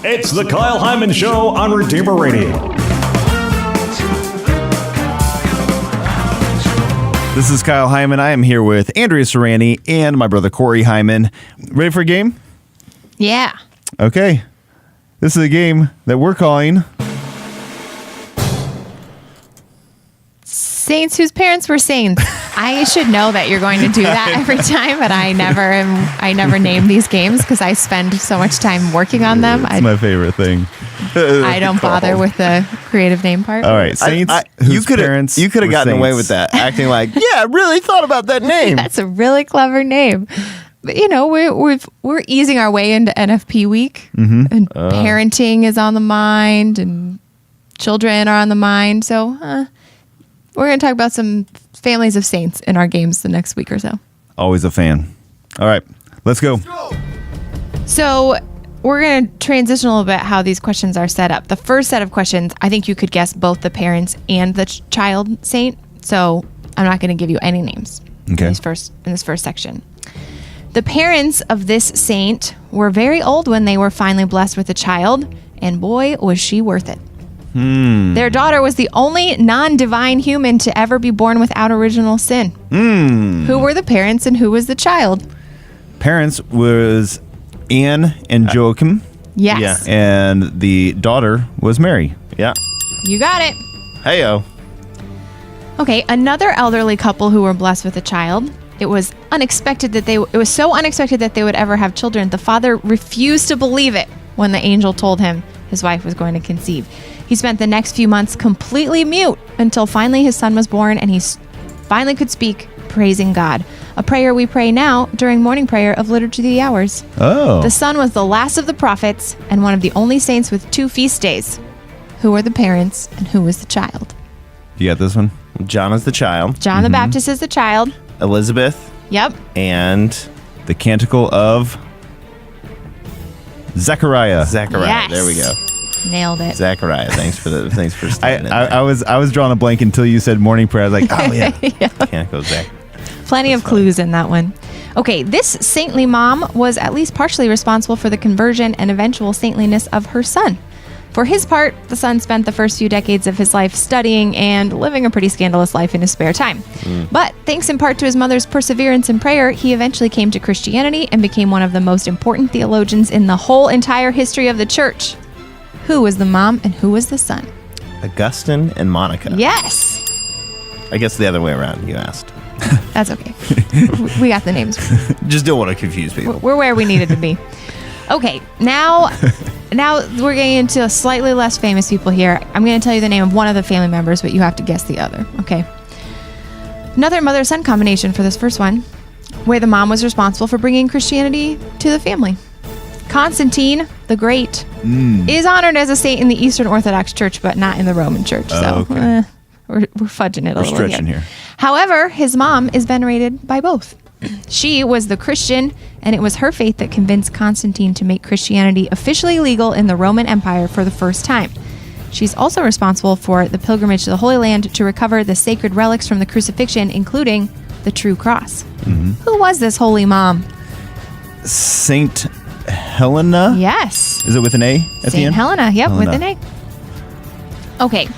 It's the Kyle Hyman Show on Redeemer Radio. This is Kyle Hyman. I am here with Andrea Serrani and my brother Corey Hyman. Ready for a game? Yeah. Okay. This is a game that we're calling Saints whose parents were saints. I should know that you're going to do that every time, but I never name these games because I spend so much time working on them. It's my favorite thing. I don't bother with the creative name part. All right, Saints. You could have gotten away with that, acting like, yeah, I really thought about that name. That's a really clever name. But, you know, we're easing our way into NFP week, and parenting is on the mind, and children are on the mind. So we're going to talk about some families of saints in our games the next week or so. Always a fan. All right, let's go. So we're going to transition a little bit how these questions are set up. The first set of questions, I think you could guess both the parents and the child saint. So I'm not going to give you any names in this first section. The parents of this saint were very old when they were finally blessed with a child, and boy, was she worth it. Their daughter was the only non-divine human to ever be born without original sin. Who were the parents and who was the child? Parents was Anne and Joachim. Yes. Yeah. And the daughter was Mary. Yeah. You got it. Heyo. Okay, another elderly couple who were blessed with a child. It was so unexpected that they would ever have children. The father refused to believe it when the angel told him his wife was going to conceive. He spent the next few months completely mute until finally his son was born and he finally could speak, praising God. A prayer we pray now during morning prayer of Liturgy of the Hours. Oh. The son was the last of the prophets and one of the only saints with 2 feast days. Who were the parents and who was the child? You got this one? John is the child. John the Baptist is the child. Elizabeth. Yep. And The Canticle of Zechariah. Zechariah. Yes. There we go. Nailed it. Zechariah. Thanks for standing in there. I was drawing a blank until you said morning prayer. I was like, oh yeah. Can't go Zach. Plenty of clues in that one. Okay, this saintly mom was at least partially responsible for the conversion and eventual saintliness of her son. For his part, the son spent the first few decades of his life studying and living a pretty scandalous life in his spare time. But thanks in part to his mother's perseverance in prayer, he eventually came to Christianity and became one of the most important theologians in the whole entire history of the church. Who was the mom and who was the son? Augustine and Monica. Yes. I guess the other way around, you asked. That's okay. We got the names. Just don't want to confuse people. We're where we needed to be. Okay, now we're getting into slightly less famous people here. I'm going to tell you the name of one of the family members, but you have to guess the other, okay? Another mother-son combination for this first one, where the mom was responsible for bringing Christianity to the family. Constantine the Great is honored as a saint in the Eastern Orthodox Church, but not in the Roman Church. So okay. We're fudging it a We're little stretching here. However, his mom is venerated by both. She was the Christian, and it was her faith that convinced Constantine to make Christianity officially legal in the Roman Empire for the first time. She's also responsible for the pilgrimage to the Holy Land to recover the sacred relics from the crucifixion, including the true cross. Who was this holy mom? Saint Helena? Yes. Is it with an A at the Saint end? Helena, yep, Helena. with an A. Okay.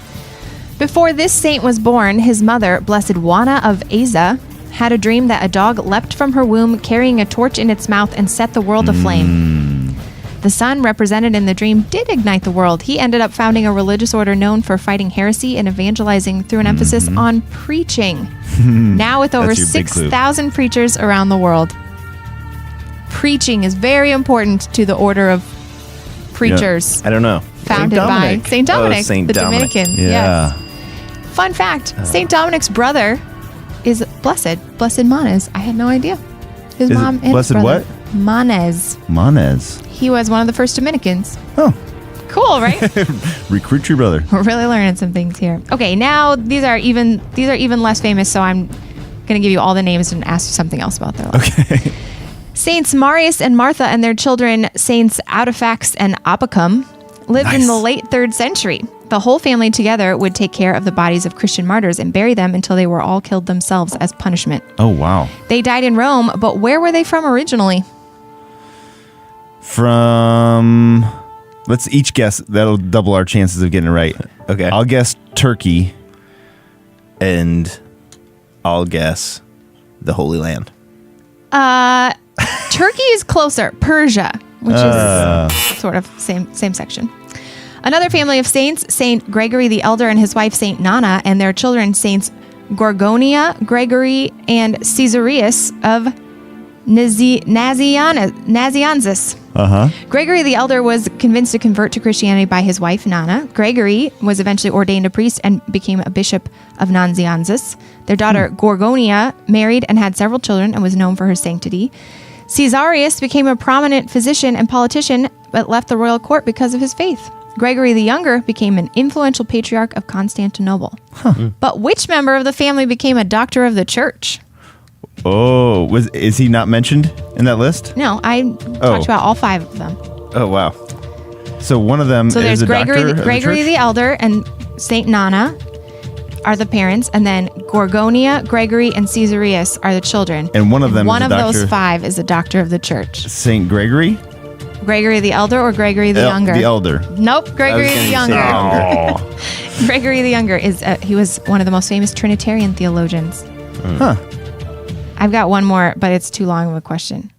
Before this saint was born, his mother, Blessed Juana of Asa, had a dream that a dog leapt from her womb carrying a torch in its mouth and set the world aflame. The son represented in the dream did ignite the world. He ended up founding a religious order known for fighting heresy and evangelizing through an emphasis on preaching. Now with over That's your big clue. 6,000 preachers around the world. Preaching is very important to the order of preachers. I don't know. Founded by St. Dominic, Saint the Dominic. Dominican. Yeah. Yes. Fun fact, St. Dominic's brother is Blessed Manes. I had no idea. His Is it mom and Blessed his brother. what? Manes. Manes. He was one of the first Dominicans. Oh, Cool, right? recruit your brother. We're really learning some things here. Okay, now these are even less famous, so I'm going to give you all the names and ask you something else about their life. Okay. Saints Marius and Martha and their children, Saints Audifax and Apacum, lived in Nice. the late 3rd century. The whole family together would take care of the bodies of Christian martyrs and bury them until they were all killed themselves as punishment. Oh, wow. They died in Rome, but where were they from originally? From Let's each guess. That'll double our chances of getting it right. Okay. I'll guess Turkey. And I'll guess the Holy Land. Turkey is closer. Persia, which is sort of same section. Another family of saints, Saint Gregory the Elder and his wife Saint Nana, and their children, Saints Gorgonia, Gregory, and Caesarius of Nazianzus. Gregory the Elder was convinced to convert to Christianity by his wife, Nana. Gregory was eventually ordained a priest and became a bishop of Nazianzus. Their daughter, Gorgonia, married and had several children and was known for her sanctity. Caesarius became a prominent physician and politician, but left the royal court because of his faith. Gregory the Younger became an influential patriarch of Constantinople. But which member of the family became a doctor of the church? Oh, is he not mentioned in that list? No, I talked about all 5 of them. Oh, wow. So one of them So there's is a Gregory, doctor of Gregory the the Elder and Saint Nana are the parents, and then Gorgonia, Gregory, and Caesarius are the children. And one of them one is of a doctor. those 5 is a doctor of the church. Saint Gregory? Gregory the Elder or Gregory the Younger? The Elder. Nope, Gregory the Younger. Oh. Gregory the Younger is he was one of the most famous Trinitarian theologians. Huh. I've got one more, but it's too long of a question.